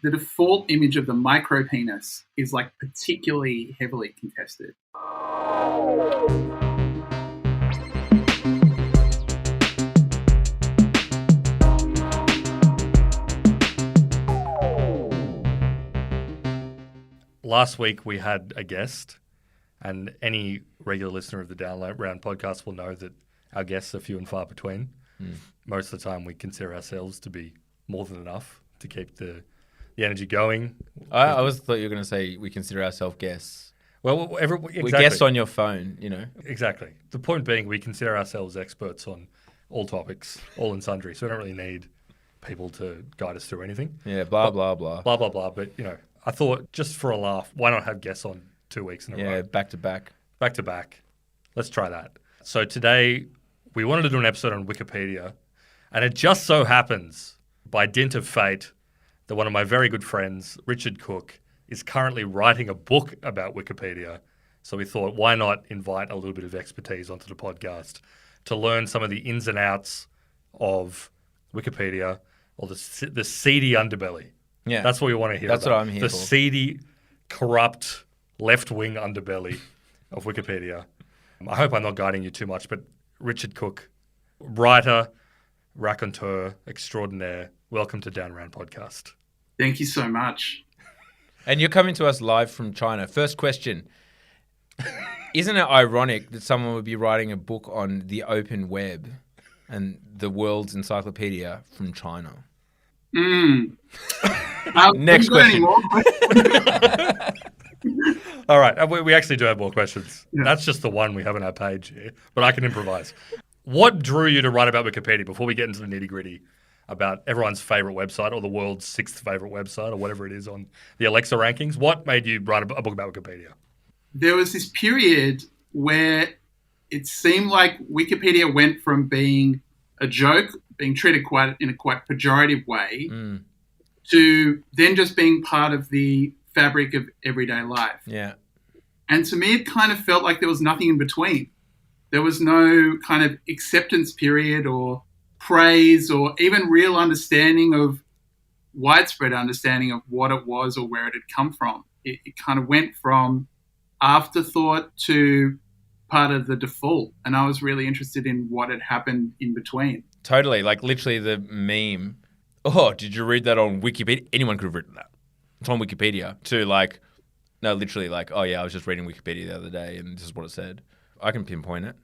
the default image of the micro penis is like particularly heavily contested. Last week we had a guest, and any regular listener of the Down Round podcast will know that our guests are few and far between. Most of the time we consider ourselves to be more than enough to keep the energy going. I always thought you were going to say we consider ourselves guests. Well, exactly. We're guests on your phone, you know. Exactly. The point being we consider ourselves experts on all topics, all and sundry, so we don't really need people to guide us through anything. Yeah, blah, blah, blah. Blah, blah, blah. But, you know, I thought just for a laugh, why not have guests on 2 weeks in a row? Yeah, back to back. Back to back. Let's try that. So today we wanted to do an episode on Wikipedia, and it just so happens, by dint of fate, that one of my very good friends, Richard Cooke, is currently writing a book about Wikipedia. So we thought, why not invite a little bit of expertise onto the podcast to learn some of the ins and outs of Wikipedia, or the seedy underbelly. Yeah. That's what we want to hear That's about. what I'm here the for. Seedy, corrupt, left-wing underbelly of Wikipedia. I hope I'm not guiding you too much, but Richard Cooke, writer, raconteur extraordinaire, welcome to Down Round Podcast. Thank you so much. And you're coming to us live from China. First question. Isn't it ironic that someone would be writing a book on the open web and the world's encyclopedia from China? Next question. All right. We actually do have more questions. Yeah. That's just the one we have on our page here, but I can improvise. What drew you to write about Wikipedia before we get into the nitty-gritty about everyone's favorite website or the world's 6th favorite website or whatever it is on the Alexa rankings? What made you write a book about Wikipedia? There was this period where it seemed like Wikipedia went from being a joke, being treated in a quite pejorative way, to then just being part of the fabric of everyday life. Yeah. And to me, it kind of felt like there was nothing in between. There was no kind of acceptance period or praise or even real widespread understanding of what it was or where it had come from. It kind of went from afterthought to part of the default. And I was really interested in what had happened in between. Totally. Like literally the meme. Oh, did you read that on Wikipedia? Anyone could have written that. It's on Wikipedia. To like, no, literally like, oh yeah, I was just reading Wikipedia the other day and this is what it said. I can pinpoint it.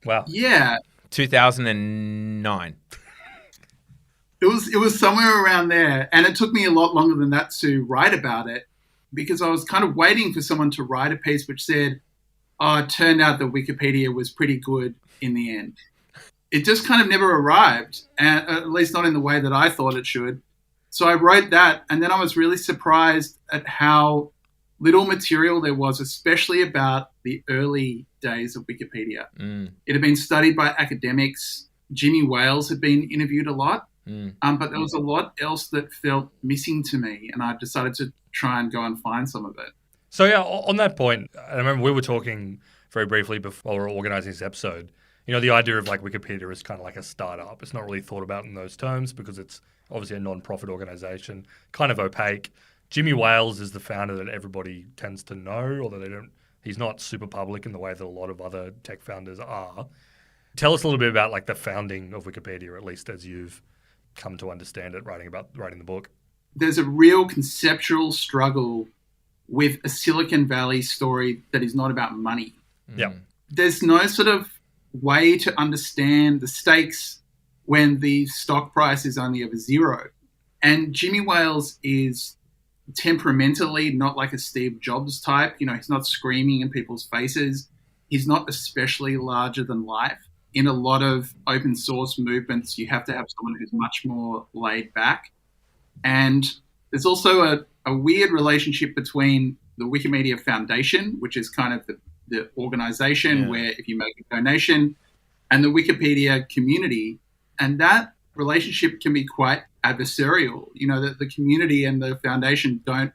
Wow. Yeah. 2009. It was somewhere around there. And it took me a lot longer than that to write about it because I was kind of waiting for someone to write a piece which said, oh, it turned out that Wikipedia was pretty good in the end. It just kind of never arrived, and at least not in the way that I thought it should. So I wrote that, and then I was really surprised at how little material there was, especially about the early days of Wikipedia. It had been studied by academics. Jimmy Wales had been interviewed a lot, but there was a lot else that felt missing to me, and I decided to try and go and find some of it. So yeah, on that point, I remember we were talking very briefly before we were organising this episode. You know, the idea of like Wikipedia is kind of like a startup. It's not really thought about in those terms because it's obviously a non-profit organisation, kind of opaque. Jimmy Wales is the founder that everybody tends to know, although he's not super public in the way that a lot of other tech founders are. Tell us a little bit about like the founding of Wikipedia, at least as you've come to understand it, writing the book. There's a real conceptual struggle with a Silicon Valley story that is not about money. Yeah. There's no sort of way to understand the stakes when the stock price is only over zero. And Jimmy Wales is temperamentally not like a Steve Jobs type. You know, he's not screaming in people's faces. He's not especially larger than life. In a lot of open source movements, you have to have someone who's much more laid back. And there's also a weird relationship between the Wikimedia Foundation, which is kind of the organization where if you make a donation, and the Wikipedia community. And that relationship can be quite adversarial. You know, the community and the foundation don't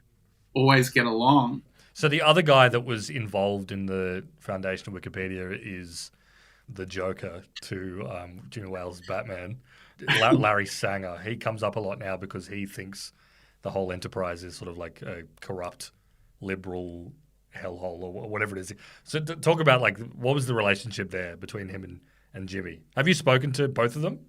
always get along. So the other guy that was involved in the foundation of Wikipedia is the Joker to Jimmy Wales' Batman, Larry Sanger. He comes up a lot now because he thinks the whole enterprise is sort of like a corrupt liberal hellhole or whatever it is. So talk about like what was the relationship there between him and Jimmy? Have you spoken to both of them?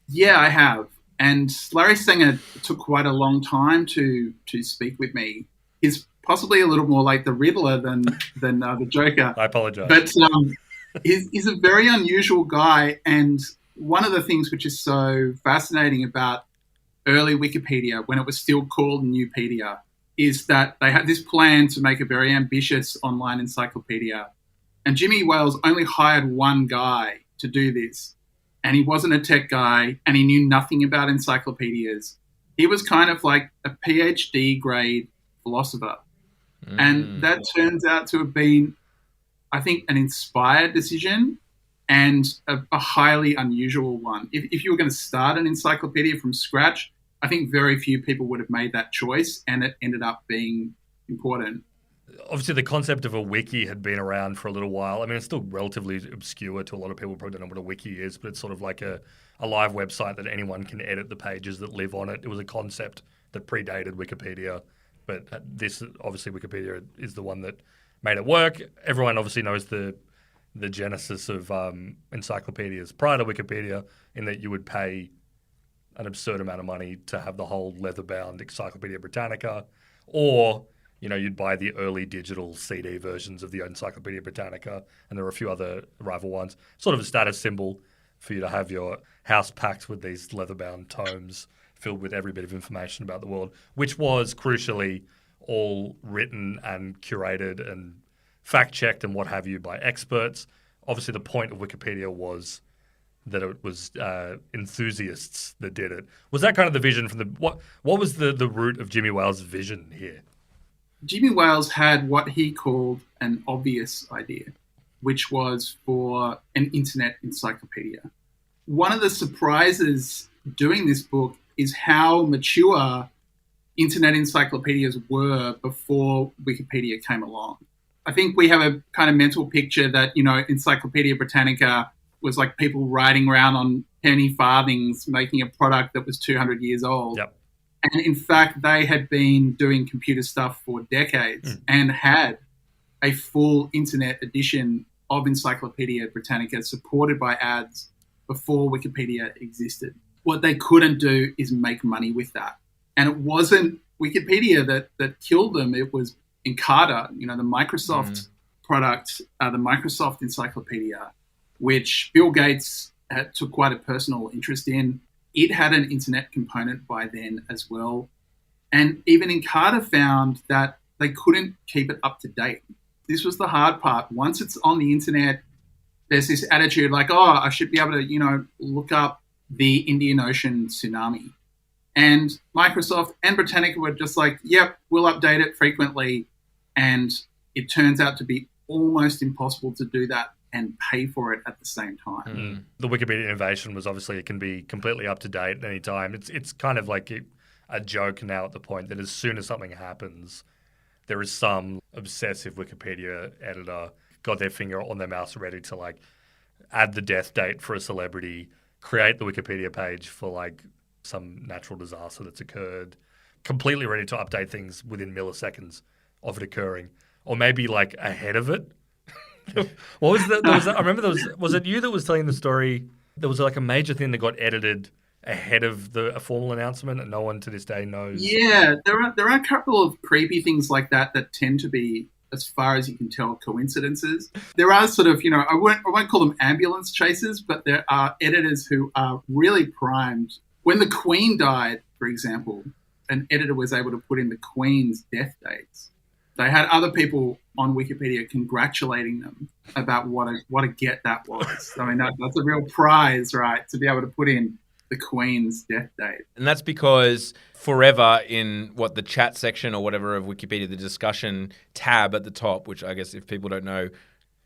Yeah, I have. And Larry Sanger took quite a long time to speak with me. He's possibly a little more like the Riddler than the Joker. I apologize. But he's a very unusual guy. And one of the things which is so fascinating about early Wikipedia, when it was still called Newpedia, is that they had this plan to make a very ambitious online encyclopedia. And Jimmy Wales only hired one guy to do this. And he wasn't a tech guy, and he knew nothing about encyclopedias. He was kind of like a PhD grade philosopher. And that turns out to have been, I think, an inspired decision and a highly unusual one. If you were going to start an encyclopedia from scratch, I think very few people would have made that choice, and it ended up being important. Obviously, the concept of a wiki had been around for a little while. I mean, it's still relatively obscure to a lot of people. Probably don't know what a wiki is, but it's sort of like a live website that anyone can edit the pages that live on it. It was a concept that predated Wikipedia, but this, obviously, Wikipedia is the one that made it work. Everyone obviously knows the genesis of encyclopedias prior to Wikipedia, in that you would pay an absurd amount of money to have the whole leather-bound Encyclopedia Britannica, or you'd buy the early digital CD versions of the Encyclopedia Britannica, and there were a few other rival ones. Sort of a status symbol for you to have your house packed with these leather-bound tomes filled with every bit of information about the world, which was crucially all written and curated and fact-checked and what have you by experts. Obviously, the point of Wikipedia was that it was enthusiasts that did it. Was that kind of the vision from what was the root of Jimmy Wales' vision here? Jimmy Wales had what he called an obvious idea, which was for an internet encyclopedia. One of the surprises doing this book is how mature internet encyclopedias were before Wikipedia came along. I think we have a kind of mental picture that, Encyclopedia Britannica was like people riding around on penny farthings making a product that was 200 years old. Yep. And in fact, they had been doing computer stuff for decades and had a full internet edition of Encyclopedia Britannica supported by ads before Wikipedia existed. What they couldn't do is make money with that. And it wasn't Wikipedia that killed them. It was Encarta, the Microsoft product, the Microsoft Encyclopedia, which Bill Gates took quite a personal interest in. It had an internet component by then as well. And even Encarta found that they couldn't keep it up to date. This was the hard part. Once it's on the internet, there's this attitude like, I should be able to, look up the Indian Ocean tsunami. And Microsoft and Britannica were just like, yep, we'll update it frequently. And it turns out to be almost impossible to do that and pay for it at the same time. The Wikipedia innovation was obviously it can be completely up to date at any time. It's kind of like a joke now at the point that as soon as something happens, there is some obsessive Wikipedia editor got their finger on their mouse ready to like add the death date for a celebrity, create the Wikipedia page for like some natural disaster that's occurred, completely ready to update things within milliseconds of it occurring, or maybe like ahead of it. What was that? I remember was it you that was telling the story? There was like a major thing that got edited ahead of a formal announcement, and no one to this day knows. Yeah, there are a couple of creepy things like that tend to be, as far as you can tell, coincidences. There are sort of, I won't call them ambulance chasers, but there are editors who are really primed. When the Queen died, for example, an editor was able to put in the Queen's death dates. They had other people on Wikipedia congratulating them about what a get that was. I mean, that's a real prize, right, to be able to put in the Queen's death date. And that's because forever in the chat section or whatever of Wikipedia, the discussion tab at the top, which I guess if people don't know,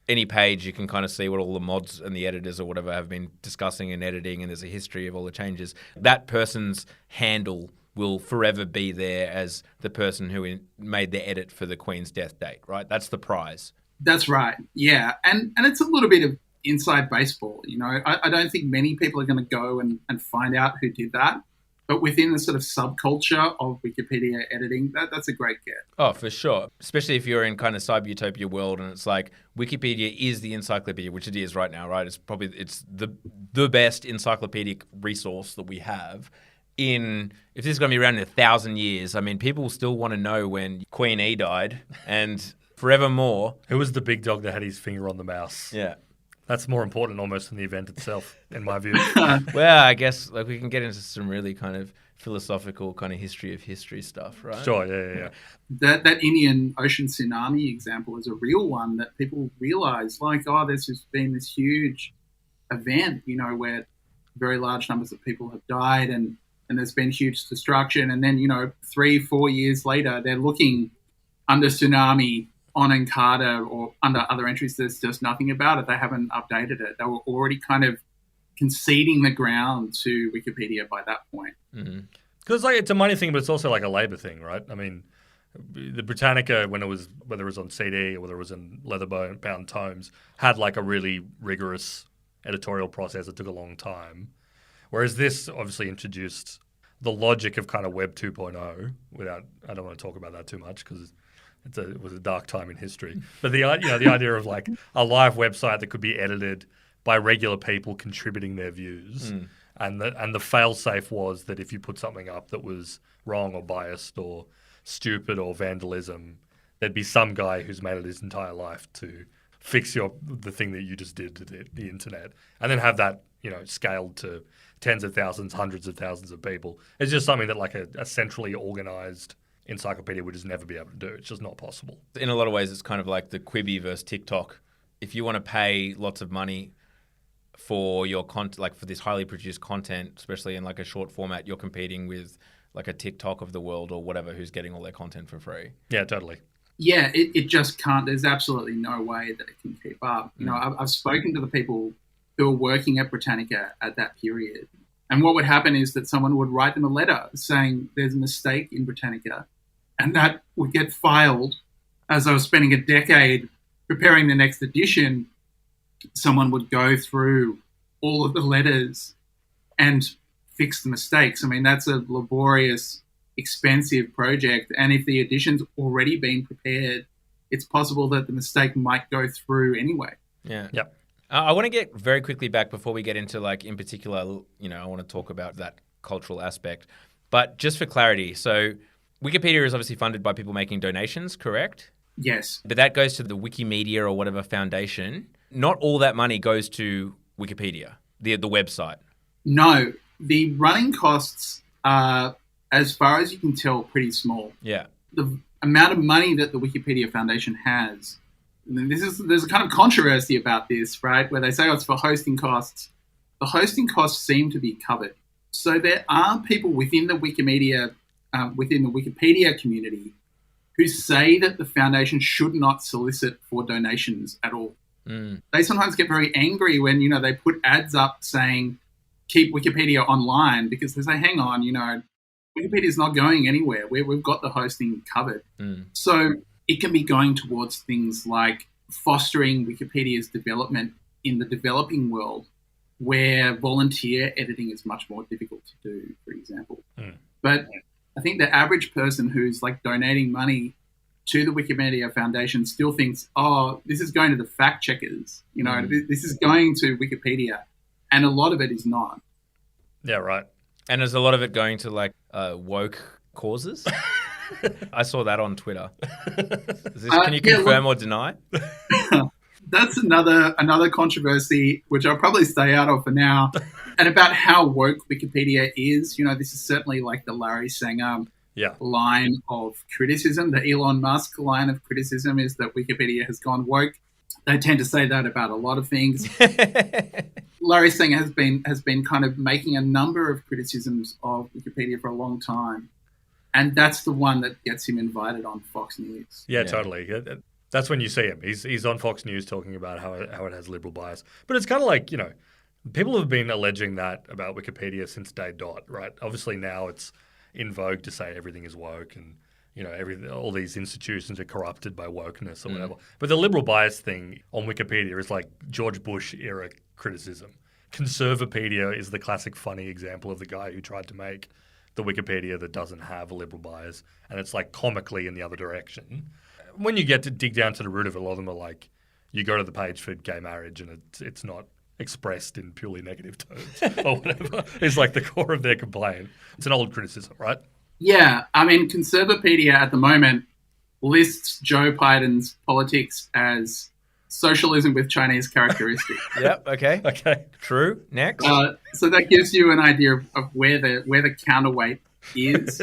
any page you can kind of see what all the mods and the editors or whatever have been discussing and editing, and there's a history of all the changes. That person's handle will forever be there as the person who made the edit for the Queen's death date, right? That's the prize. That's right, yeah. And it's a little bit of inside baseball, I don't think many people are going to go and find out who did that. But within the sort of subculture of Wikipedia editing, that's a great get. Oh, for sure. Especially if you're in kind of cyber utopia world and it's like Wikipedia is the encyclopedia, which it is right now, right? It's the best encyclopedic resource that we have. If this is going to be around in 1,000 years, I mean, people still want to know when Queen E died and forevermore. Who was the big dog that had his finger on the mouse? Yeah. That's more important almost than the event itself, in my view. Well, I guess like we can get into some really kind of philosophical kind of history of history stuff, right? Sure, yeah. That Indian Ocean tsunami example is a real one that people realize, like, oh, there's just been this huge event, where very large numbers of people have died and there's been huge destruction. And then, 3-4 years later, they're looking under tsunami on Encarta or under other entries. There's just nothing about it. They haven't updated it. They were already kind of conceding the ground to Wikipedia by that point. Because it's a money thing, but it's also like a labour thing, right? I mean, the Britannica, whether it was on CD or whether it was in leather-bound tomes, had like a really rigorous editorial process that took a long time. Whereas this obviously introduced the logic of kind of Web 2.0 I don't want to talk about that too much because it was a dark time in history. But the idea of like a live website that could be edited by regular people contributing their views. And the fail-safe was that if you put something up that was wrong or biased or stupid or vandalism, there'd be some guy who's made it his entire life to fix the thing that you just did to the internet, and then have that scaled to tens of thousands, hundreds of thousands of people. It's just something that like a centrally organized encyclopedia would just never be able to do. It's just not possible. In a lot of ways, it's kind of like the Quibi versus TikTok. If you want to pay lots of money for your content, like for this highly produced content, especially in like a short format, you're competing with like a TikTok of the world or whatever who's getting all their content for free. Yeah, totally. Yeah, it just can't. There's absolutely no way that it can keep up. I've spoken to the people who were working at Britannica at that period. And what would happen is that someone would write them a letter saying there's a mistake in Britannica, and that would get filed. As I was spending a decade preparing the next edition, someone would go through all of the letters and fix the mistakes. I mean, that's a laborious, expensive project. And if the edition's already been prepared, it's possible that the mistake might go through anyway. Yeah. Yep. I want to get very quickly back before we get into like in particular, I want to talk about that cultural aspect. But just for clarity, so Wikipedia is obviously funded by people making donations, correct? Yes. But that goes to the Wikimedia or whatever foundation. Not all that money goes to Wikipedia, the website. No, the running costs are, as far as you can tell, pretty small. Yeah. The amount of money that the Wikipedia Foundation has, there's a kind of controversy about this, right? Where they say it's for hosting costs. The hosting costs seem to be covered. So there are people within the Wikipedia community who say that the foundation should not solicit for donations at all. They sometimes get very angry when, they put ads up saying, keep Wikipedia online, because they say, hang on, Wikipedia is not going anywhere. We've got the hosting covered. So it can be going towards things like fostering Wikipedia's development in the developing world, where volunteer editing is much more difficult to do, for example. But I think the average person who's like donating money to the Wikimedia Foundation still thinks, oh, this is going to the fact checkers. This is going to Wikipedia. And a lot of it is not. Yeah, right. And there's a lot of it going to like woke causes. I saw that on Twitter. Can you confirm or deny? That's another controversy, which I'll probably stay out of for now. And about how woke Wikipedia is, this is certainly like the Larry Sanger line of criticism. The Elon Musk line of criticism is that Wikipedia has gone woke. They tend to say that about a lot of things. Larry Sanger has been kind of making a number of criticisms of Wikipedia for a long time. And that's the one that gets him invited on Fox News. Yeah, totally. That's when you see him. He's on Fox News talking about how it has liberal bias. But it's kind of like, people have been alleging that about Wikipedia since day dot, right? Obviously now it's in vogue to say everything is woke and, all these institutions are corrupted by wokeness or whatever. But the liberal bias thing on Wikipedia is like George Bush era criticism. Conservapedia is the classic funny example of the guy who tried to make the Wikipedia that doesn't have a liberal bias, and it's like comically in the other direction. When you get to dig down to the root of it, a lot of them are like, you go to the page for gay marriage and it's not expressed in purely negative terms or whatever. It's like the core of their complaint. It's an old criticism, right? Yeah, I mean, Conservapedia at the moment lists Joe Biden's politics as socialism with Chinese characteristics. Yep. Okay. Okay. True. Next. So that gives you an idea of where the counterweight is.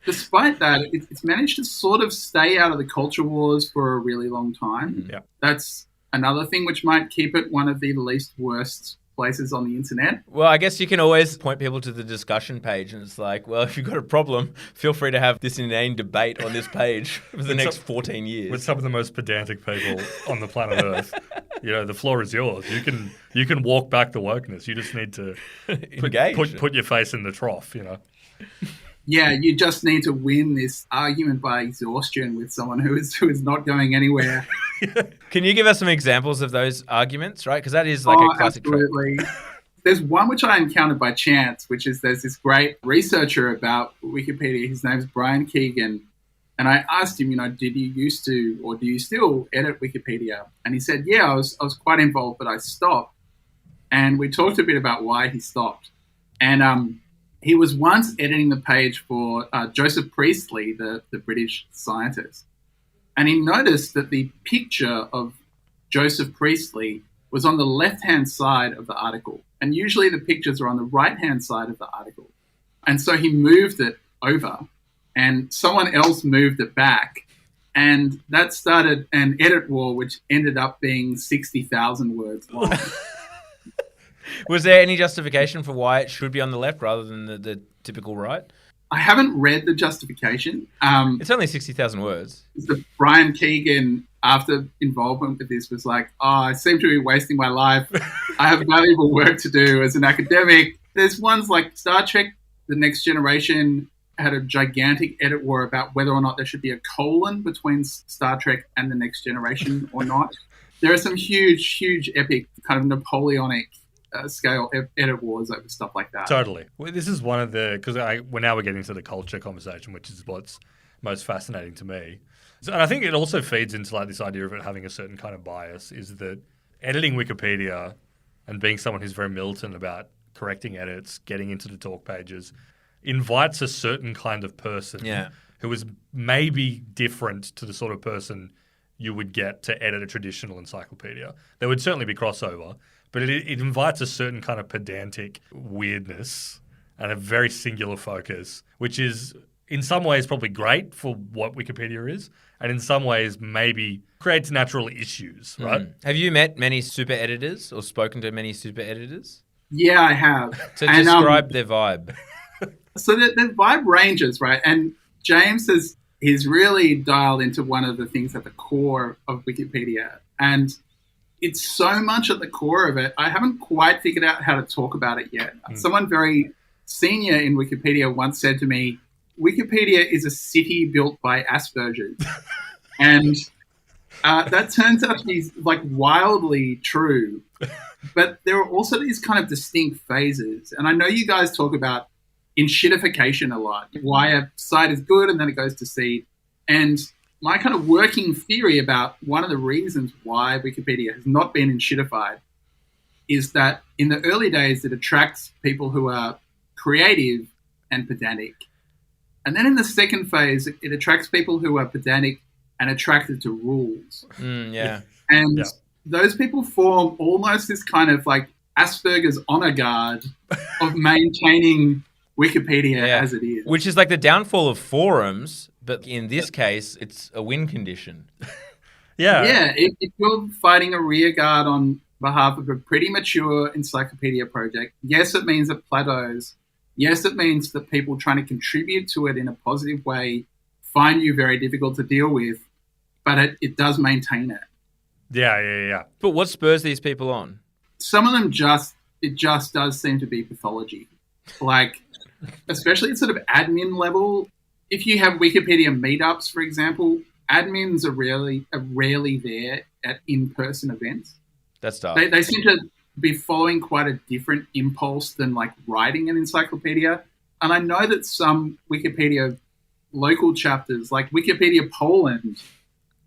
Despite that, it's managed to sort of stay out of the culture wars for a really long time. Yeah. That's another thing which might keep it one of the least worst places on the internet. Well, I guess you can always point people to the discussion page, and it's like, well, if you've got a problem, feel free to have this inane debate on this page for the next 14 years. With some of the most pedantic people on the planet Earth, the floor is yours. You can walk back the wokeness. You just need to engage. Put your face in the trough. Yeah, you just need to win this argument by exhaustion with someone who is not going anywhere. Can you give us some examples of those arguments, right? Because that is like a classic absolutely. Trope. There's one which I encountered by chance, which is there's this great researcher about Wikipedia. His name's Brian Keegan. And I asked him, did you used to or do you still edit Wikipedia? And he said, yeah, I was quite involved, but I stopped. And we talked a bit about why he stopped. And he was once editing the page for Joseph Priestley, the British scientist. And he noticed that the picture of Joseph Priestley was on the left-hand side of the article. And usually the pictures are on the right-hand side of the article. And so he moved it over and someone else moved it back. And that started an edit war, which ended up being 60,000 words long. Was there any justification for why it should be on the left rather than the typical right? I haven't read the justification. It's only 60,000 words. Brian Keegan, after involvement with this, was like, I seem to be wasting my life. I have valuable work to do as an academic. There's ones like Star Trek, The Next Generation, had a gigantic edit war about whether or not there should be a colon between Star Trek and The Next Generation or not. There are some huge, huge, epic kind of Napoleonic scale edit wars over stuff like that. Totally. Well, this is one of the, because we're getting into the culture conversation, which is what's most fascinating to me. And I think it also feeds into like this idea of it having a certain kind of bias, is that editing Wikipedia and being someone who's very militant about correcting edits, getting into the talk pages, invites a certain kind of person who is maybe different to the sort of person you would get to edit a traditional encyclopedia. There would certainly be crossover, but it invites a certain kind of pedantic weirdness and a very singular focus, which is in some ways probably great for what Wikipedia is, and in some ways maybe creates natural issues, right? Have you met many super editors or spoken to many super editors? Yeah, I have. So describe their vibe. So the vibe ranges, right? And James he's really dialed into one of the things at the core of Wikipedia. And it's so much at the core of it, I haven't quite figured out how to talk about it yet. Someone very senior in Wikipedia once said to me, Wikipedia is a city built by Asperger's. And that turns out to be like wildly true. But there are also these kind of distinct phases. And I know you guys talk about enshittification a lot, why a site is good and then it goes to seed. And my kind of working theory about one of the reasons why Wikipedia has not been enshittified is that in the early days it attracts people who are creative and pedantic. And then in the second phase, it attracts people who are pedantic and attracted to rules. And those people form almost this kind of like Asperger's honor guard of maintaining Wikipedia as it is. Which is like the downfall of forums, but in this case, it's a win condition. If you're fighting a rear guard on behalf of a pretty mature encyclopedia project, yes, it means it plateaus. Yes, it means that people trying to contribute to it in a positive way find you very difficult to deal with, but it does maintain it. Yeah. But what spurs these people on? Some of them it just does seem to be pathology. Like, especially at sort of admin level, if you have Wikipedia meetups, for example, admins are rarely there at in-person events. That's tough. They seem to be following quite a different impulse than like writing an encyclopedia. And I know that some Wikipedia local chapters, like Wikipedia Poland,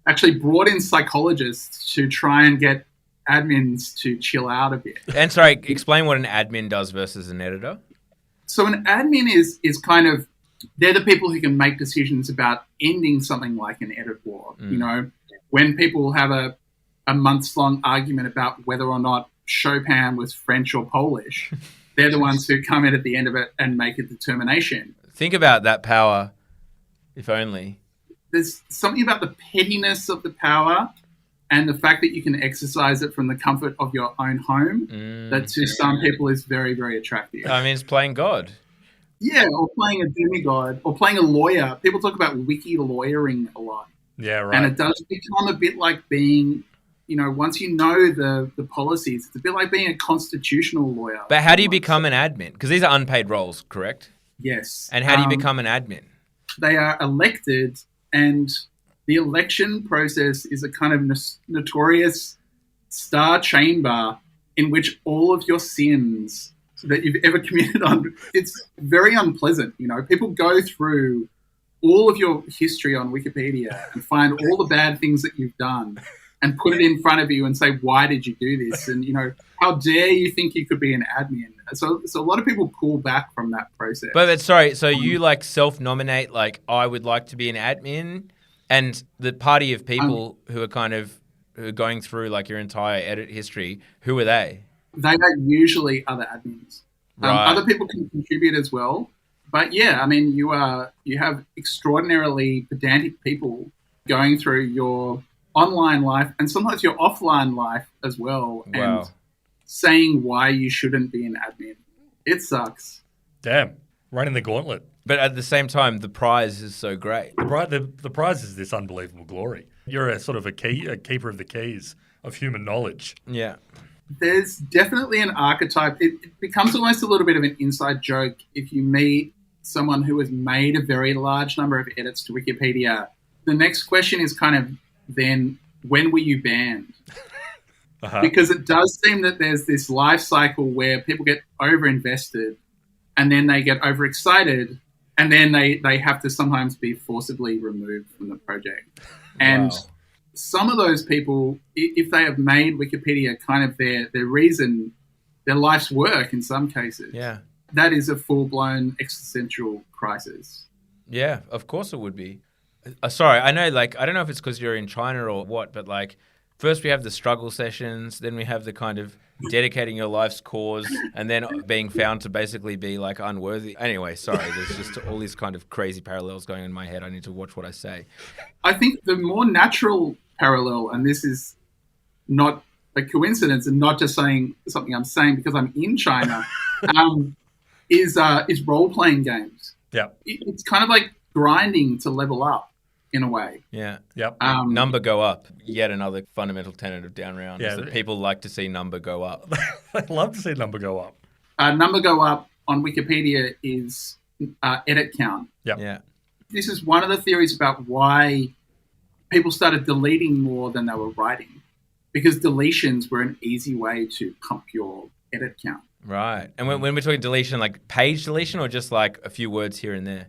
actually brought in psychologists to try and get admins to chill out a bit. And sorry, explain what an admin does versus an editor. So an admin is kind of, they're the people who can make decisions about ending something like an edit war. You know, when people have a months-long argument about whether or not Chopin was French or Polish, they're the ones who come in at the end of it and make a determination. Think about that power, if only. There's something about the pettiness of the power and the fact that you can exercise it from the comfort of your own home that to some people is very, very attractive. I mean, it's playing God. Yeah, or playing a demigod, or playing a lawyer. People talk about wiki lawyering a lot. Yeah, right. And it does become a bit like being, you know, once you know the policies, it's a bit like being a constitutional lawyer. But how do you become an admin? Because these are unpaid roles, correct? Yes. And how do you become an admin? They are elected, and the election process is a kind of notorious star chamber in which all of your sins that you've ever committed on, it's very unpleasant. You know, people go through all of your history on Wikipedia and find all the bad things that you've done and put it in front of you and say, why did you do this? And, you know, how dare you think you could be an admin? So a lot of people pull back from that process. But sorry, so you like self-nominate, like, I would like to be an admin, and the party of people who are kind of who are going through like your entire edit history, who are they? They are usually other admins. Right. Other people can contribute as well. But yeah, I mean, you have extraordinarily pedantic people going through your online life and sometimes your offline life as well, Wow. and saying why you shouldn't be an admin. It sucks. Damn, running the gauntlet. But at the same time, the prize is so great. The prize is this unbelievable glory. You're a sort of a keeper of the keys of human knowledge. Yeah. There's definitely an archetype. It becomes almost a little bit of an inside joke if you meet someone who has made a very large number of edits to Wikipedia. The next question is kind of then, when were you banned? Because it does seem that there's this life cycle where people get overinvested and then they get overexcited and then they have to sometimes be forcibly removed from the project. And some of those people, if they have made Wikipedia kind of their reason, their life's work in some cases, that is a full-blown existential crisis. Yeah, of course it would be. Sorry, I know, like, I don't know if it's because you're in China or what, but like, first we have the struggle sessions, then we have the kind of dedicating your life's cause, and then being found to basically be like unworthy. Anyway, sorry, there's just all these kind of crazy parallels going in my head. I need to watch what I say. I think the more natural parallel, and this is not a coincidence and not just saying something I'm saying because I'm in China, is role-playing games. Yeah. It's kind of like grinding to level up in a way. Yeah. Yep. Number go up. Yet another fundamental tenet of Down Round is that people like to see number go up. They love to see number go up. Number go up on Wikipedia is edit count. Yep. Yeah. This is one of the theories about why people started deleting more than they were writing, because deletions were an easy way to pump your edit count. Right. And when we're talking deletion, like page deletion or just like a few words here and there?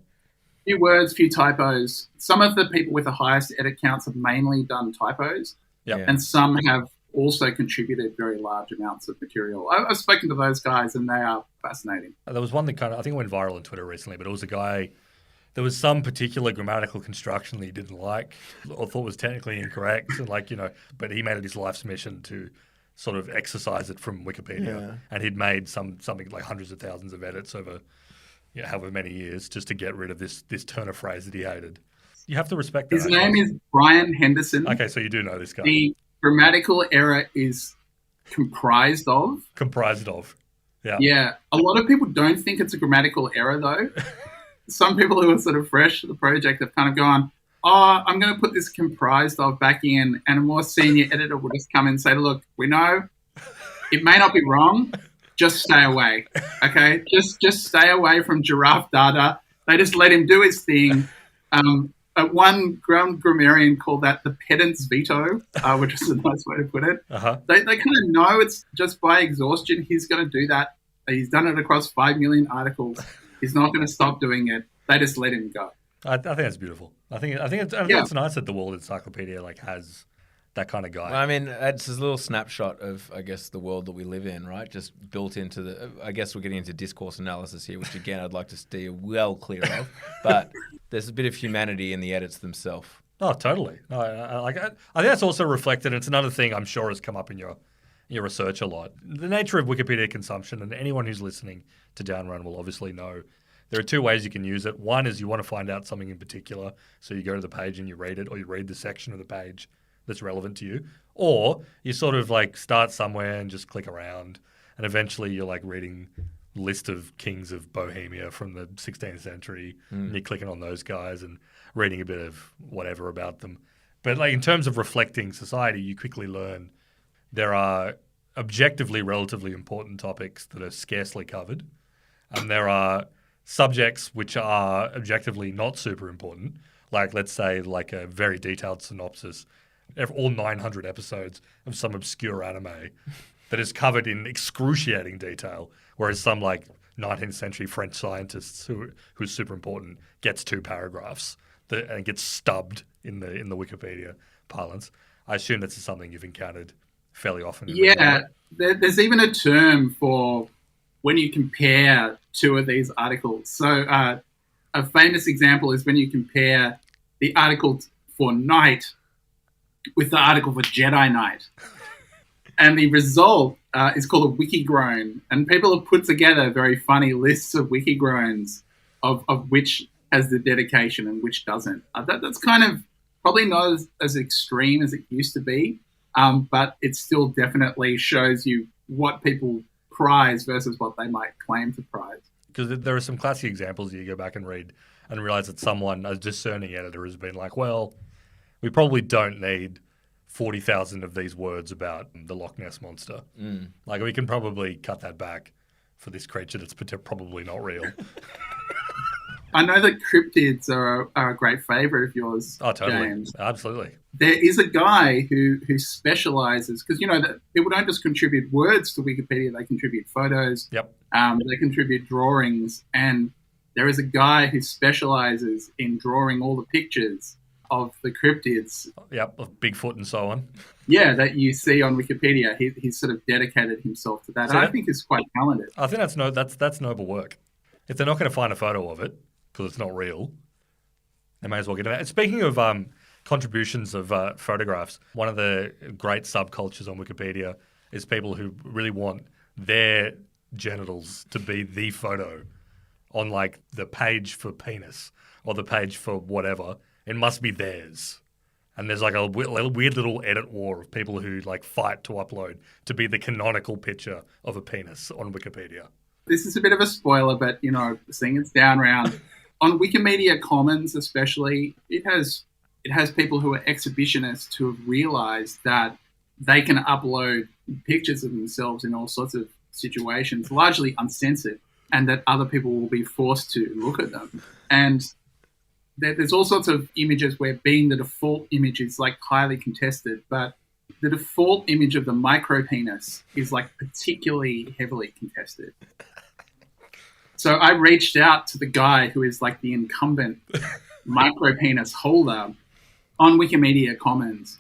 Few words, few typos. Some of the people with the highest edit counts have mainly done typos, and some have also contributed very large amounts of material. I've spoken to those guys, and they are fascinating. There was one that I think it went viral on Twitter recently, but it was a guy, there was some particular grammatical construction that he didn't like or thought was technically incorrect, and but he made it his life's mission to sort of exercise it from Wikipedia, and he'd made something like hundreds of thousands of edits over however many years just to get rid of this turn of phrase that he hated. You have to respect that. His name is Brian Henderson. Okay, so you do know this guy. The grammatical error is comprised of. Yeah. Yeah. A lot of people don't think it's a grammatical error, though. Some people who are sort of fresh to the project have kind of gone, I'm going to put this comprised of back in, and a more senior editor will just come in and say, look, we know it may not be wrong. Just stay away, okay? Just stay away from giraffe data. They just let him do his thing. One grammarian called that the pedant's veto, which is a nice way to put it. They kind of know it's just by exhaustion he's going to do that. He's done it across 5 million articles. He's not going to stop doing it. They just let him go. I think that's beautiful. I think it's nice that the World Encyclopedia has that kind of guy. Well, I mean, it's a little snapshot of, I guess, the world that we live in, right? Just built into the. I guess we're getting into discourse analysis here, which again I'd like to steer well clear of. But there's a bit of humanity in the edits themselves. Oh, totally. No, I think that's also reflected. It's another thing I'm sure has come up in your research a lot. The nature of Wikipedia consumption, and anyone who's listening to Downrun will obviously know. There are two ways you can use it. One is you want to find out something in particular, so you go to the page and you read it, or you read the section of the page that's relevant to you. Or you sort of like start somewhere and just click around, and eventually you're like reading list of kings of Bohemia from the 16th century, and you're clicking on those guys and reading a bit of whatever about them. But like in terms of reflecting society, you quickly learn there are objectively relatively important topics that are scarcely covered, and there are subjects which are objectively not super important, like let's say like a very detailed synopsis of all 900 episodes of some obscure anime that is covered in excruciating detail, whereas some like 19th century French scientists who's super important gets 2 paragraphs and gets stubbed in the Wikipedia parlance. I assume that's something you've encountered fairly often. Yeah, there's even a term for when you compare 2 of these articles. So a famous example is when you compare the article for Knight with the article for Jedi Knight. And the result is called a wiki groan. And people have put together very funny lists of wiki groans of which has the dedication and which doesn't. That's kind of probably not as extreme as it used to be, but it still definitely shows you what people prize versus what they might claim to prize. Because there are some classic examples you go back and read and realize that someone, a discerning editor, has been like, well, we probably don't need 40,000 of these words about the Loch Ness Monster. Like, we can probably cut that back for this creature that's probably not real. I know that cryptids are a great favourite of yours, oh, totally. James. Absolutely. There is a guy who specialises, because, that people don't just contribute words to Wikipedia, they contribute photos, Yep. They contribute drawings, and there is a guy who specialises in drawing all the pictures of the cryptids. Yep, of Bigfoot and so on. Yeah, that you see on Wikipedia. He's sort of dedicated himself to that. So I think he's quite talented. I think that's noble work. If they're not going to find a photo of it, because it's not real, they may as well get it out. Speaking of contributions of photographs, one of the great subcultures on Wikipedia is people who really want their genitals to be the photo on like the page for penis or the page for whatever. It must be theirs. And there's like a weird little edit war of people who like fight to upload to be the canonical picture of a penis on Wikipedia. This is a bit of a spoiler, but, seeing it's down round. On Wikimedia Commons especially, it has people who are exhibitionists who have realised that they can upload pictures of themselves in all sorts of situations, largely uncensored, and that other people will be forced to look at them. And there's all sorts of images where being the default image is like highly contested, but the default image of the micropenis is like particularly heavily contested. So I reached out to the guy who is like the incumbent micropenis holder on Wikimedia Commons.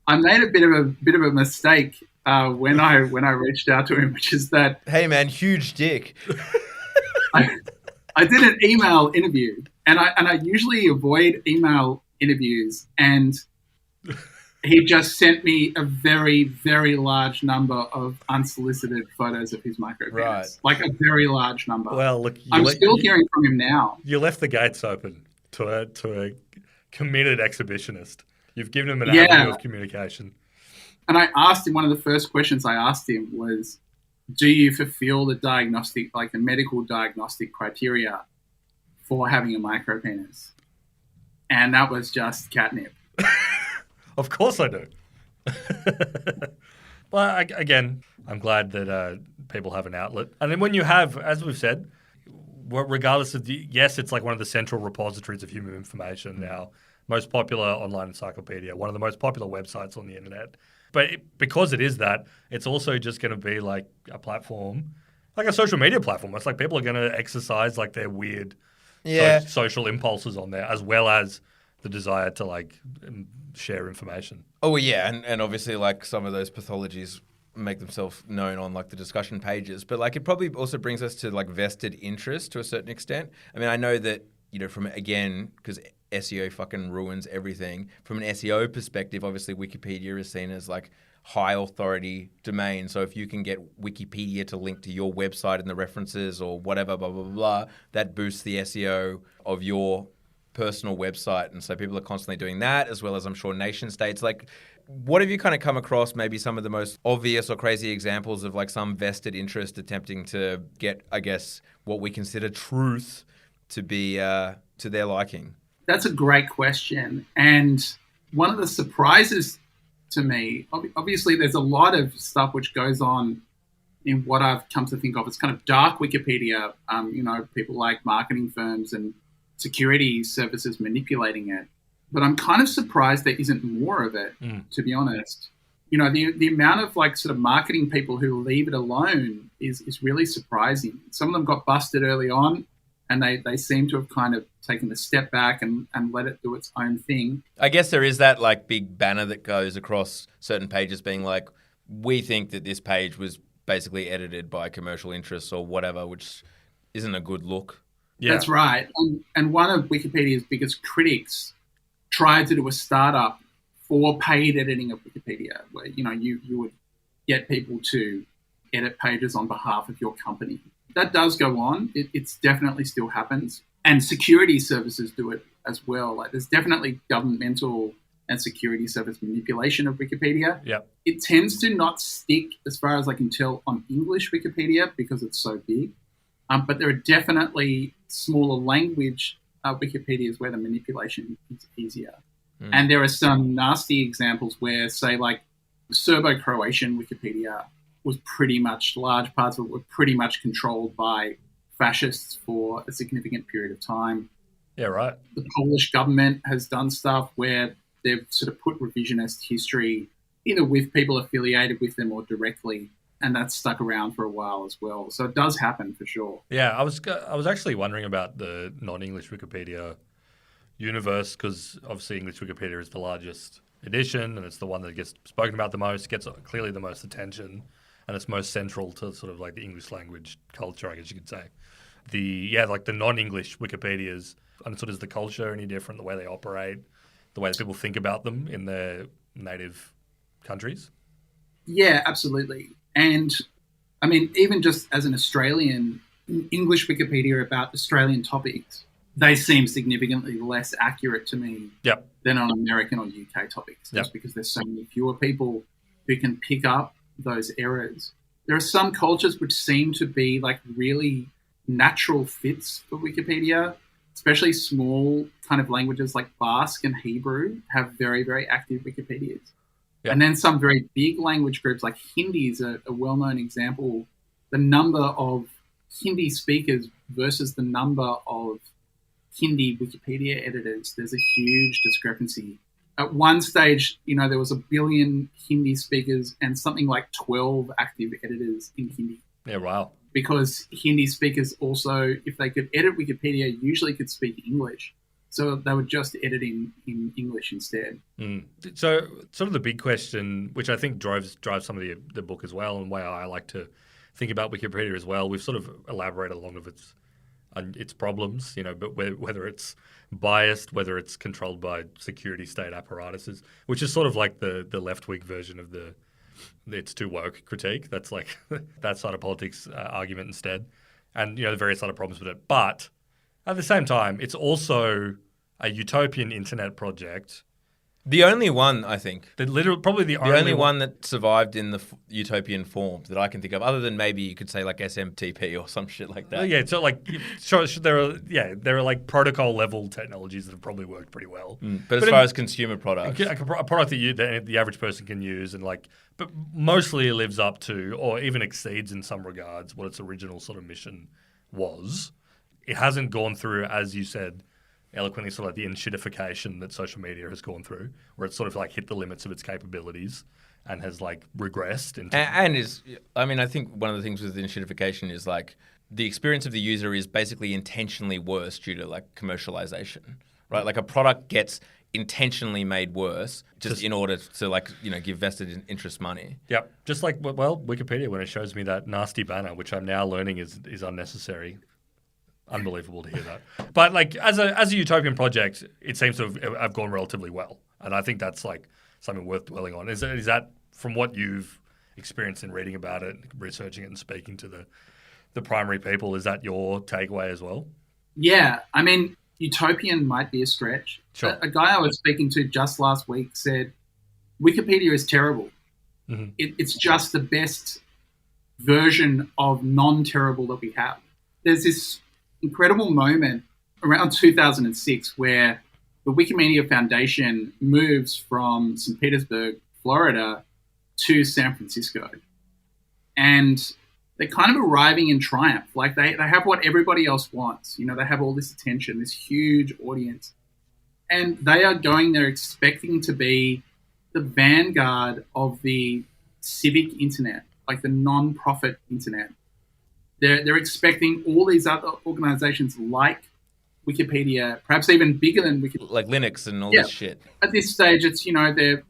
I made a bit of a mistake when I reached out to him, which is that, hey man, huge dick. I did an email interview, and I usually avoid email interviews, and he just sent me a very, very large number of unsolicited photos of his micropenis. Right. Like a very large number. Well, look, I'm still hearing from him now. You left the gates open to a committed exhibitionist. You've given him an avenue of communication. And I asked him, one of the first questions I asked him was, do you fulfill the diagnostic, like the medical diagnostic criteria for having a micropenis? And that was just catnip. Of course I do. Well, again, I'm glad that people have an outlet. And then when you have, as we've said, regardless of yes, it's like one of the central repositories of human information now, most popular online encyclopedia, one of the most popular websites on the internet. But because it is that, it's also just going to be like a platform like a social media platform. It's like people are going to exercise like their weird social impulses on there, as well as the desire to like share information. Oh, yeah. And obviously, like, some of those pathologies make themselves known on like the discussion pages, but like it probably also brings us to like vested interest to a certain extent. I mean, I know that, you know, from again, because SEO fucking ruins everything. From an SEO perspective, obviously Wikipedia is seen as like high authority domain. So if you can get Wikipedia to link to your website in the references or whatever, blah, blah, blah, blah, that boosts the SEO of your personal website. And so people are constantly doing that, as well as I'm sure nation states. Like, what have you kind of come across maybe some of the most obvious or crazy examples of like some vested interest attempting to get, I guess, what we consider truth to be to their liking? That's a great question. And one of the surprises to me, obviously there's a lot of stuff which goes on in what I've come to think of as kind of dark Wikipedia, you know, people like marketing firms and security services manipulating it. But I'm kind of surprised there isn't more of it, to be honest. You know, the amount of like sort of marketing people who leave it alone is really surprising. Some of them got busted early on, and they seem to have kind of taken a step back and let it do its own thing. I guess there is that like big banner that goes across certain pages being like, we think that this page was basically edited by commercial interests or whatever, which isn't a good look. Yeah. That's right. And one of Wikipedia's biggest critics tried to do a startup for paid editing of Wikipedia, where, you know, you would get people to edit pages on behalf of your company. That does go on. It's definitely still happens. And security services do it as well. Like, there's definitely governmental and security service manipulation of Wikipedia. Yep. It tends to not stick, as far as I can tell, on English Wikipedia because it's so big. But there are definitely smaller language Wikipedias where the manipulation is easier. And there are some nasty examples where, say, like Serbo-Croatian Wikipedia was pretty much, large parts of it were pretty much controlled by fascists for a significant period of time. Yeah, right. The Polish government has done stuff where they've sort of put revisionist history either with people affiliated with them or directly, and that's stuck around for a while as well. So it does happen for sure. Yeah, I was actually wondering about the non-English Wikipedia universe, because obviously English Wikipedia is the largest edition and it's the one that gets spoken about the most, gets clearly the most attention, and it's most central to sort of like the English language culture, I guess you could say. Like the non-English Wikipedias, and sort of is the culture any different, the way they operate, the way that people think about them in their native countries? Yeah, absolutely. And I mean, even just as an Australian, English Wikipedia about Australian topics, they seem significantly less accurate to me than on American or UK topics, just because there's so many fewer people who can pick up those errors. There are some cultures which seem to be like really natural fits for Wikipedia, especially small kind of languages like Basque and Hebrew have very, very active Wikipedias. Yep. And then some very big language groups like Hindi is a well-known example. The number of Hindi speakers versus the number of Hindi Wikipedia editors, there's a huge discrepancy. At one stage, you know, there was 1 billion Hindi speakers and something like 12 active editors in Hindi. Yeah, wow. Because Hindi speakers also, if they could edit Wikipedia, usually could speak English. So they would just edit in English instead. So sort of the big question, which I think drives some of the book as well, and why I like to think about Wikipedia as well, we've sort of elaborated a lot of its problems, you know, but whether it's biased, whether it's controlled by security state apparatuses, which is sort of like the left-wing version of the it's too woke critique. That's like that side of politics argument instead. And, you know, the various other problems with it. But at the same time, it's also a utopian internet project. The only one, I think. Probably the only one that survived in the utopian form that I can think of, other than maybe you could say like SMTP or some shit like that. Yeah, so like there are like protocol level technologies that have probably worked pretty well. But as far as consumer products, a product that the average person can use and like, but mostly lives up to or even exceeds in some regards what its original sort of mission was. It hasn't gone through, as you said, eloquently sort of like the enshittification that social media has gone through, where it's sort of like hit the limits of its capabilities and has like regressed into. I think one of the things with enshittification is like the experience of the user is basically intentionally worse due to like commercialization, right? Like a product gets intentionally made worse just in order to like, give vested interest money. Yep. Just like, well, Wikipedia, when it shows me that nasty banner, which I'm now learning is unnecessary. Unbelievable to hear that. But like as a utopian project, it seems to have gone relatively well. And I think that's like something worth dwelling on. Is that from what you've experienced in reading about it, researching it and speaking to the primary people, is that your takeaway as well? Yeah. I mean, utopian might be a stretch. Sure. A guy I was speaking to just last week said, Wikipedia is terrible. Mm-hmm. It's just the best version of non-terrible that we have. There's this incredible moment around 2006 where the Wikimedia Foundation moves from St. Petersburg, Florida, to San Francisco. And they're kind of arriving in triumph. Like they have what everybody else wants. They have all this attention, this huge audience. And they are going there expecting to be the vanguard of the civic internet, like the non-profit internet. They're expecting all these other organizations like Wikipedia, perhaps even bigger than Wikipedia. Like Linux and all this shit. At this stage, it's, the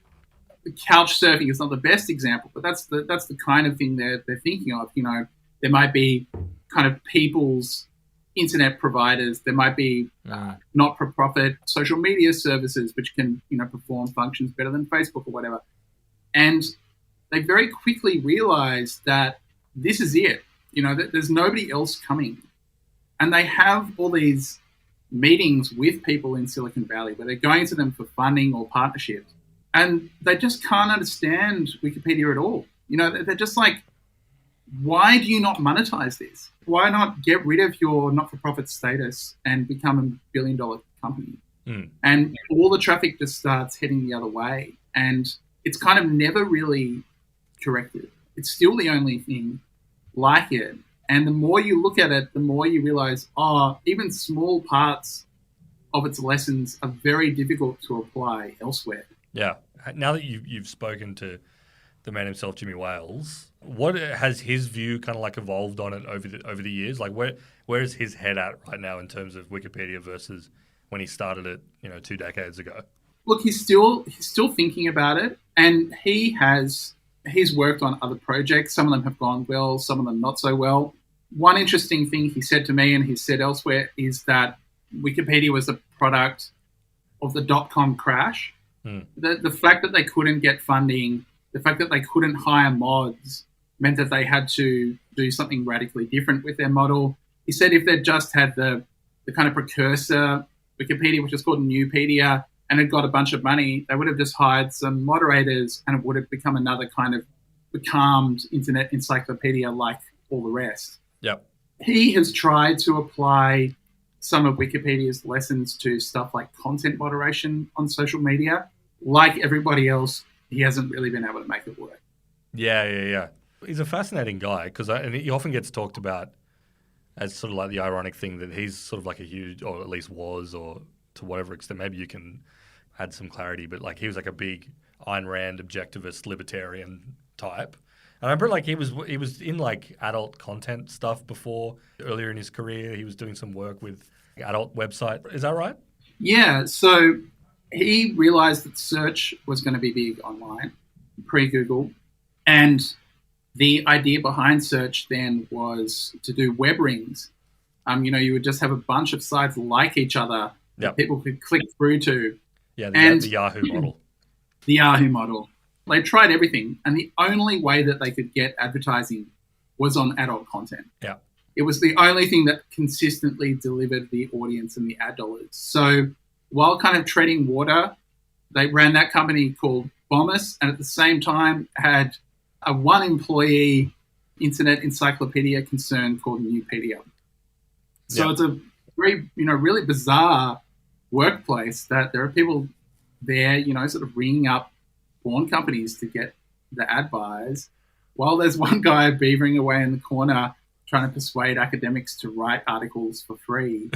couch surfing is not the best example, but that's the kind of thing they're thinking of. There might be kind of people's internet providers. There might be not-for-profit social media services which can, perform functions better than Facebook or whatever. And they very quickly realized that this is it. There's nobody else coming. And they have all these meetings with people in Silicon Valley where they're going to them for funding or partnerships. And they just can't understand Wikipedia at all. They're just like, why do you not monetize this? Why not get rid of your not-for-profit status and become a billion-dollar company? And all the traffic just starts heading the other way. And it's kind of never really corrected. It's still the only thing like it. And the more you look at it, the more you realize, even small parts of its lessons are very difficult to apply elsewhere. Yeah. Now that you've spoken to the man himself, Jimmy Wales, what has his view kind of like evolved on it over the years? Like where is his head at right now in terms of Wikipedia versus when he started it, 2 decades ago? Look, he's still thinking about it, and he's worked on other projects. Some of them have gone well, some of them not so well. One interesting thing he said to me and he said elsewhere is that Wikipedia was a product of the .com crash. The fact that they couldn't get funding, the fact that they couldn't hire mods meant that they had to do something radically different with their model. He said if they'd just had the kind of precursor Wikipedia, which is called Newpedia, and had got a bunch of money, they would have just hired some moderators and it would have become another kind of becalmed internet encyclopedia like all the rest. Yep. He has tried to apply some of Wikipedia's lessons to stuff like content moderation on social media. Like everybody else, he hasn't really been able to make it work. Yeah. He's a fascinating guy because he often gets talked about as sort of like the ironic thing that he's sort of like a huge, or at least was, or to whatever extent, maybe you can add some clarity, but like he was like a big Ayn Rand objectivist libertarian type. And I remember like he was in like adult content stuff before. Earlier in his career, he was doing some work with adult website. Is that right? Yeah. So he realized that search was going to be big online, pre-Google. And the idea behind search then was to do web rings. You would just have a bunch of sites like each other that people could click through to. Yeah, the Yahoo model. The Yahoo model. They tried everything, and the only way that they could get advertising was on adult content. Yeah. It was the only thing that consistently delivered the audience and the ad dollars. So while kind of treading water, they ran that company called Bombus, and at the same time had a one-employee internet encyclopedia concern called Newpedia. So it's a very, really bizarre workplace that there are people there, sort of ringing up porn companies to get the ad buys, while there's one guy beavering away in the corner trying to persuade academics to write articles for free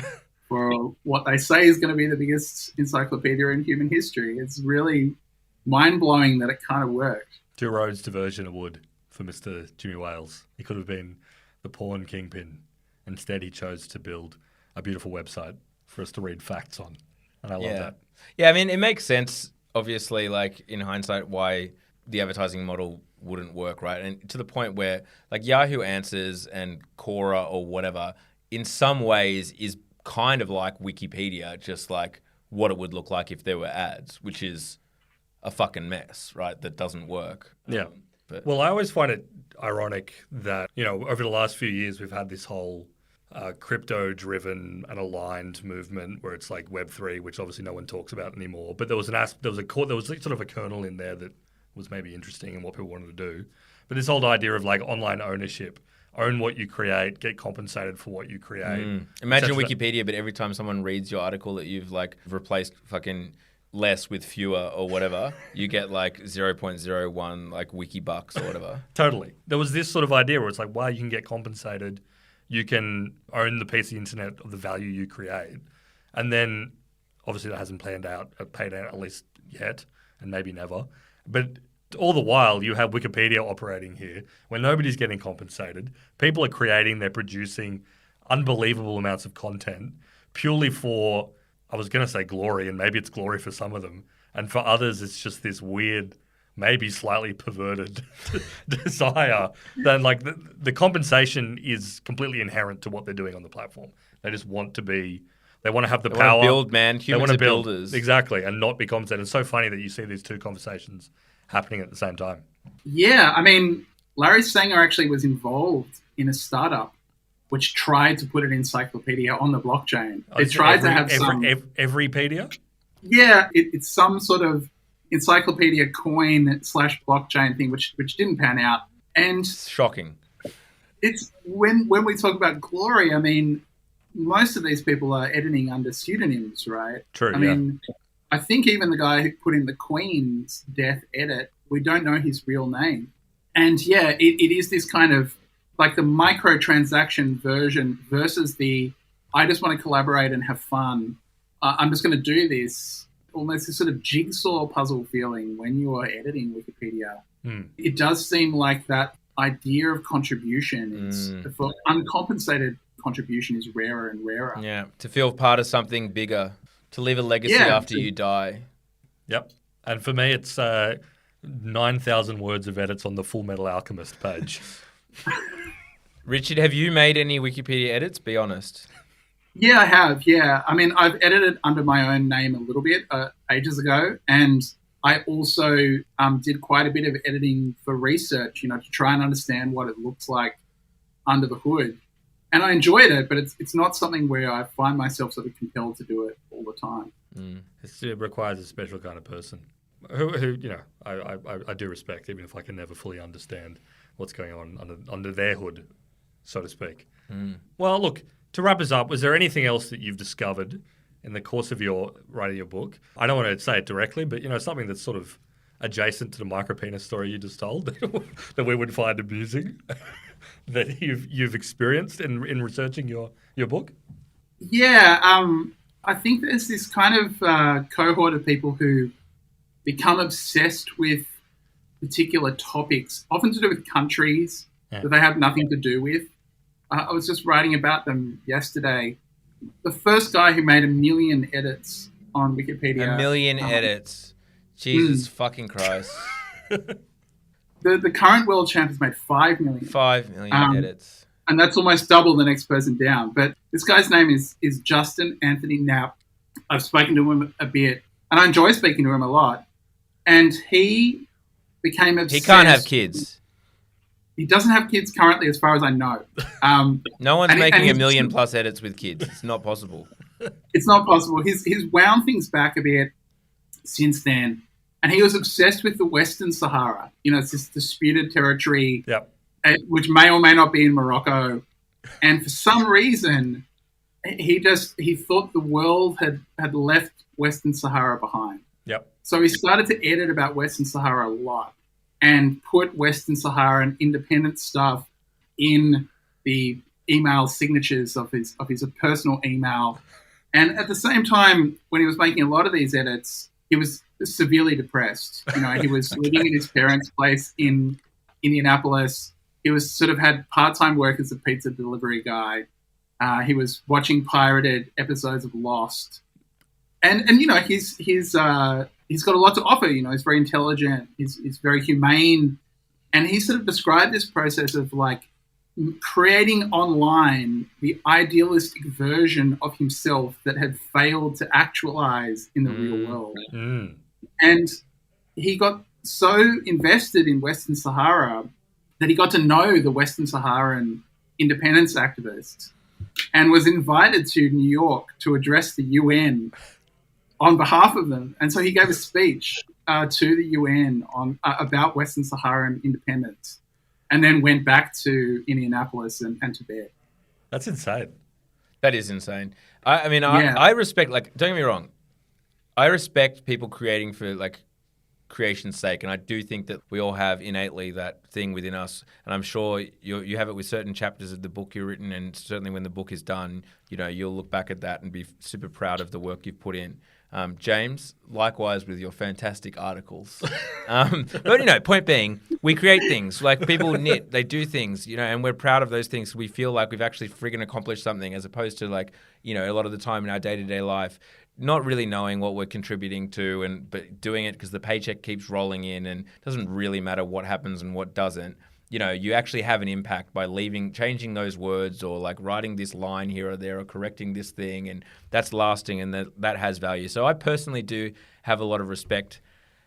for what they say is going to be the biggest encyclopedia in human history. It's really mind-blowing that it kind of worked. 2 roads diversion award for Mr. Jimmy Wales. He could have been the porn kingpin. Instead, he chose to build a beautiful website for us to read facts on. And I love that. Yeah, I mean, it makes sense, obviously, like in hindsight, why the advertising model wouldn't work, right? And to the point where like Yahoo Answers and Quora or whatever, in some ways is kind of like Wikipedia, just like what it would look like if there were ads, which is a fucking mess, right? That doesn't work. Yeah. Well, I always find it ironic that, you know, over the last few years, we've had this whole crypto-driven and aligned movement where it's like Web3, which obviously no one talks about anymore. But there was sort of a kernel in there that was maybe interesting in what people wanted to do. But this whole idea of like online ownership, own what you create, get compensated for what you create. Imagine Wikipedia, but every time someone reads your article that you've like replaced fucking less with fewer or whatever, you get like 0.01 like wiki bucks or whatever. Totally. There was this sort of idea where it's like, wow, you can get compensated. You can own the piece of the internet of the value you create. And then obviously that hasn't paid out at least yet, and maybe never. But all the while you have Wikipedia operating here where nobody's getting compensated. People are creating, they're producing unbelievable amounts of content purely for, I was going to say glory, and maybe it's glory for some of them. And for others, it's just this weird, maybe slightly perverted desire that like the compensation is completely inherent to what they're doing on the platform. They just want to be, they want to have the power. Want to build, man. Humans are builders. Exactly, and not be compensated. It's so funny that you see these two conversations happening at the same time. Yeah, I mean, Larry Sanger actually was involved in a startup which tried to put an encyclopedia on the blockchain. It tried to have Everypedia? Yeah, it's some sort of encyclopedia coin / blockchain thing, which didn't pan out. And shocking. It's when we talk about glory, I mean, most of these people are editing under pseudonyms, right? True. I mean, I think even the guy who put in the Queen's death edit, we don't know his real name. And yeah, it is this kind of like the microtransaction version versus the I just want to collaborate and have fun. I'm just going to do this. Almost this sort of jigsaw puzzle feeling when you are editing Wikipedia. It does seem like that idea of contribution is for uncompensated contribution is rarer and rarer. Yeah, to feel part of something bigger, to leave a legacy after you die. Yep. And for me, it's 9,000 words of edits on the Full Metal Alchemist page. Richard, have you made any Wikipedia edits? Be honest. Yeah, I have. Yeah. I mean, I've edited under my own name a little bit ages ago. And I also did quite a bit of editing for research, to try and understand what it looks like under the hood. And I enjoyed it, but it's not something where I find myself sort of compelled to do it all the time. It requires a special kind of person who I do respect, even if I can never fully understand what's going on under their hood, so to speak. Well, look, to wrap us up, was there anything else that you've discovered in the course of your writing your book? I don't want to say it directly, but something that's sort of adjacent to the micropenis story you just told that we would find amusing that you've experienced in researching your book? Yeah, I think there's this kind of cohort of people who become obsessed with particular topics, often to do with countries that they have nothing to do with. I was just writing about them yesterday. The first guy who made 1 million edits on Wikipedia. 1 million edits. Jesus fucking Christ. The current world champ has made 5 million. 5 million edits. And that's almost double the next person down. But this guy's name is Justin Anthony Knapp. I've spoken to him a bit, and I enjoy speaking to him a lot. And he became obsessed. He can't have kids. He doesn't have kids currently, as far as I know. No one's making 1 million plus edits with kids. It's not possible. It's not possible. He's wound things back a bit since then. And he was obsessed with the Western Sahara. It's this disputed territory, which may or may not be in Morocco. And for some reason, he thought the world had left Western Sahara behind. Yep. So he started to edit about Western Sahara a lot and put Western Saharan independent stuff in the email signatures of his personal email. And at the same time, when he was making a lot of these edits, he was severely depressed. He was living in his parents' place in Indianapolis. He was sort of had part-time work as a pizza delivery guy. He was watching pirated episodes of Lost. And he's got a lot to offer. He's very intelligent. He's very humane. And he sort of described this process of like creating online the idealistic version of himself that had failed to actualize in the real world. And he got so invested in Western Sahara that he got to know the Western Saharan independence activists and was invited to New York to address the UN on behalf of them. And so he gave a speech to the UN about Western Saharan independence, and then went back to Indianapolis and to bed. That's insane. That is insane. I respect, like, don't get me wrong, I respect people creating for, like, creation's sake, and I do think that we all have innately that thing within us, and I'm sure you have it with certain chapters of the book you've written, and certainly when the book is done, you'll look back at that and be super proud of the work you've put in. James, likewise with your fantastic articles. But, point being, we create things. Like, people knit, they do things, and we're proud of those things. We feel like we've actually friggin' accomplished something, as opposed to, like, a lot of the time in our day-to-day life, not really knowing what we're contributing to, but doing it because the paycheck keeps rolling in, and it doesn't really matter what happens and what doesn't. You actually have an impact by changing those words, or like writing this line here or there, or correcting this thing, and that's lasting, and that has value. So I personally do have a lot of respect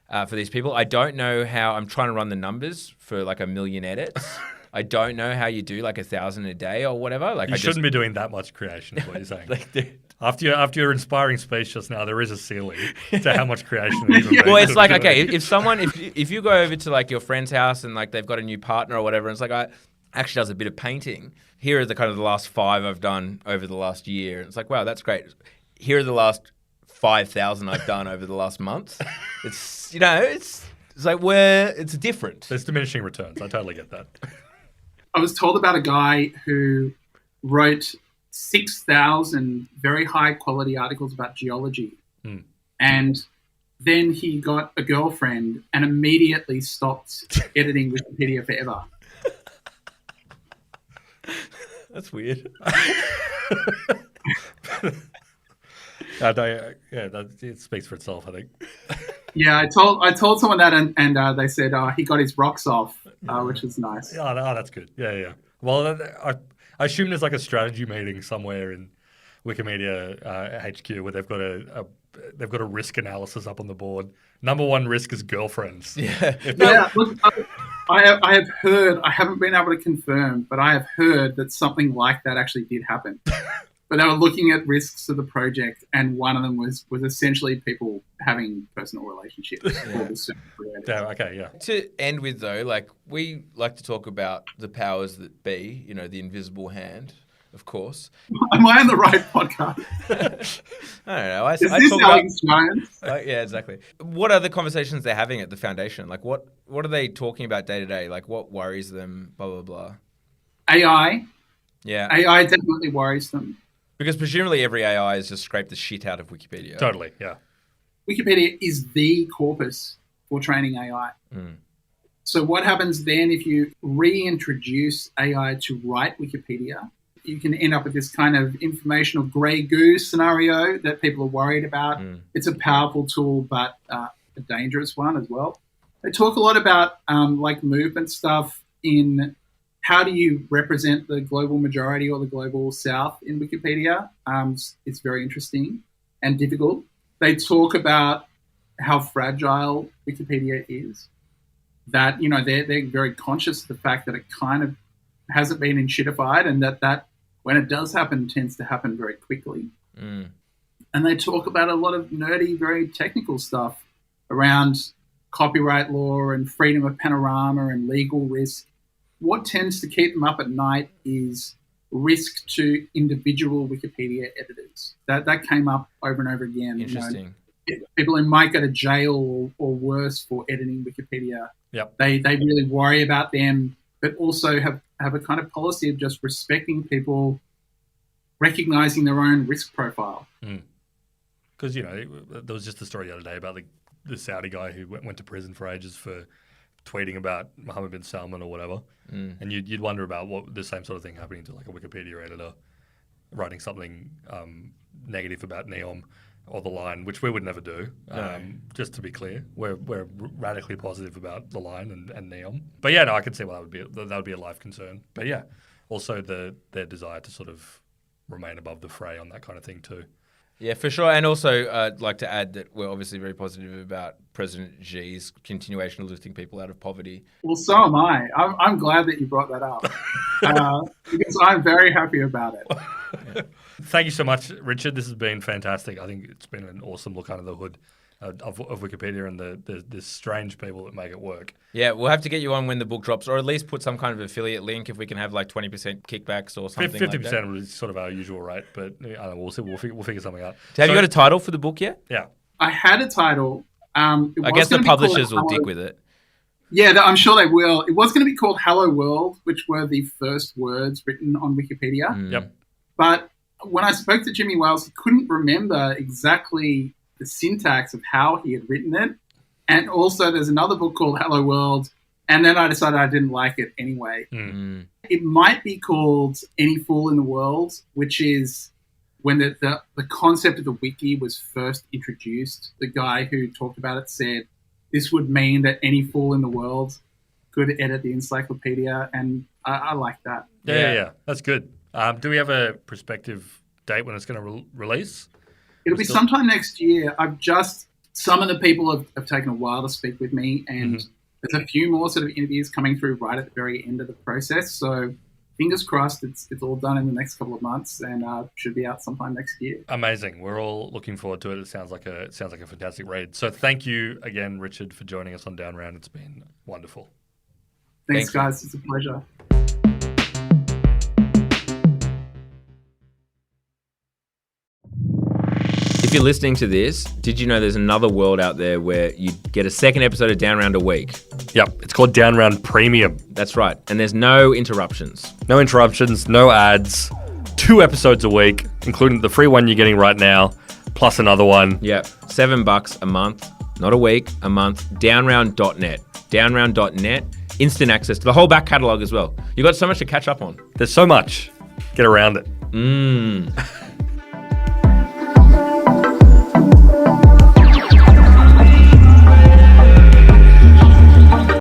for these people. I don't know how. I'm trying to run the numbers for like 1 million edits. I don't know how you do like 1,000 a day or whatever. Like, you shouldn't be doing that much creation, is what you're saying. After your inspiring speech just now, there is a ceiling to how much creation there is. Well, it's like, okay, if you go over to like your friend's house and like they've got a new partner or whatever, and it's like, I actually does a bit of painting. Here are the kind of the last 5 I've done over the last year. It's like, wow, that's great. Here are the last 5,000 I've done over the last month. It's it's like it's different. There's diminishing returns. I totally get that. I was told about a guy who wrote 6,000 very high quality articles about geology. And then he got a girlfriend and immediately stopped editing Wikipedia forever. That's weird. It speaks for itself, I think. Yeah, I told someone that, and they said he got his rocks off, which was nice. Oh, that's good. Yeah. Well, I assume there's like a strategy meeting somewhere in Wikimedia HQ where they've got a risk analysis up on the board. Number one risk is girlfriends. Yeah. Look, I have heard. I haven't been able to confirm, but I have heard that something like that actually did happen. But they were looking at risks of the project, and one of them was essentially people having personal relationships. To end with, though, like, we like to talk about the powers that be, the invisible hand, of course. Am I on the right podcast? I don't know. Is this Alex Jones? Yeah, exactly. What are the conversations they're having at the foundation? Like, what are they talking about day to day? Like, what worries them, blah, blah, blah? AI. Yeah. AI definitely worries them. Because presumably every AI has just scraped the shit out of Wikipedia. Totally, yeah. Wikipedia is the corpus for training AI. So what happens then if you reintroduce AI to write Wikipedia? You can end up with this kind of informational grey goo scenario that people are worried about. It's a powerful tool, but a dangerous one as well. They talk a lot about like movement stuff in how do you represent the global majority or the global south in Wikipedia. It's very interesting and difficult. They talk about how fragile Wikipedia is, that, they're very conscious of the fact that it kind of hasn't been enshittified, and that when it does happen, tends to happen very quickly. And they talk about a lot of nerdy, very technical stuff around copyright law and freedom of panorama and legal risk. What tends to keep them up at night is risk to individual Wikipedia editors. That came up over and over again. Interesting. People who might go to jail or worse for editing Wikipedia. Yep. They really worry about them, but also have a kind of policy of just respecting people recognizing their own risk profile. Because, there was just a story the other day about the Saudi guy who went to prison for ages for tweeting about Mohammed bin Salman or whatever. And you'd wonder about what the same sort of thing happening to like a Wikipedia editor writing something negative about Neom or the line, which we would never do. Just to be clear, we're radically positive about the line and Neom. But yeah, no, I can see why that would be a life concern. But yeah, also their desire to sort of remain above the fray on that kind of thing too. Yeah, for sure. And also, I'd like to add that we're obviously very positive about President Xi's continuation of lifting people out of poverty. Well, so am I. I'm glad that you brought that up because I'm very happy about it. Yeah. Thank you so much, Richard. This has been fantastic. I think it's been an awesome look under the hood of Wikipedia and the strange people that make it work. Yeah, we'll have to get you on when the book drops, or at least put some kind of affiliate link if we can have like 20% kickbacks or something 50% like that. 50% is sort of our usual rate, but I don't know, we'll see. We'll figure something out. Have you got a title for the book yet? Yeah. I had a title. I guess the publishers will dick with it. Yeah, I'm sure they will. It was going to be called Hello World, which were the first words written on Wikipedia. Yep. But when I spoke to Jimmy Wales, he couldn't remember exactly the syntax of how he had written it. And also there's another book called Hello World, and then I decided I didn't like it anyway. It might be called Any Fool in the World, which is when the concept of the wiki was first introduced. The guy who talked about it said this would mean that any fool in the world could edit the encyclopedia, and I like that. Yeah. That's good. Do we have a prospective date when it's going to release? It'll be sometime next year. Some of the people have taken a while to speak with me, and there's a few more sort of interviews coming through right at the very end of the process. So fingers crossed it's all done in the next couple of months and should be out sometime next year. Amazing. We're all looking forward to it. It sounds like a fantastic read. So thank you again, Richard, for joining us on Down Round. It's been wonderful. Thanks guys. It's a pleasure. If you're listening to this, did you know there's another world out there where you get a second episode of Down Round a week? Yep, it's called Down Round Premium. That's right, and there's no interruptions. No interruptions, no ads, 2 episodes a week, including the free one you're getting right now, plus another one. Yep, $7 a month, not a week, a month, downround.net. Downround.net, instant access to the whole back catalogue as well. You've got so much to catch up on. There's so much. Get around it.